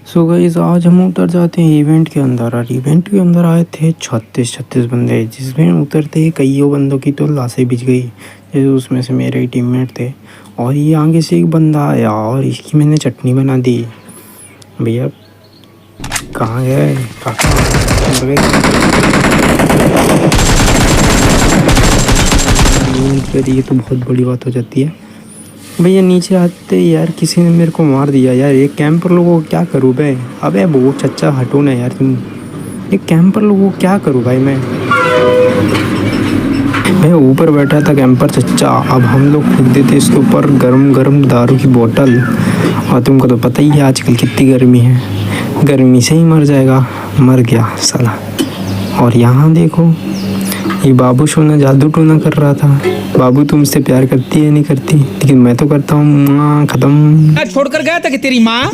So guys आज हम उतर जाते हैं इवेंट के अंदर। और इवेंट के अंदर आए थे 36 बंदे, जिसमें उतरते ही कईयों बंदों की तो लाशें बिछ गई, जैसे उसमें से मेरे ही टीममेट थे। और ये आगे से एक बंदा आया और इसकी मैंने चटनी बना दी। भैया कहाँ गए काका? ये तो बहुत बड़ी बात हो जाती है। भैया नीचे आते ही यार किसी ने मेरे को मार दिया यार। ये कैंपर लोगों को क्या करूँ भाई? अबे वो चच्चा हटो ना यार तुम। ये कैंपर लोगों को क्या करूँ भाई मैं ऊपर बैठा था कैंपर चच्चा। अब हम लोग फेंक देते इसके ऊपर गरम गरम दारू की बोतल। और तुमको तो पता ही है आजकल कितनी गर्मी है, गर्मी से ही मर जाएगा। मर गया साला। और यहाँ देखो ये बाबू सोना जादू टोना कर रहा था। बाबू तुमसे प्यार करती है नहीं करती, लेकिन मैं तो करता हूँ। खत्म। छोड़कर गया था कि तेरी माँ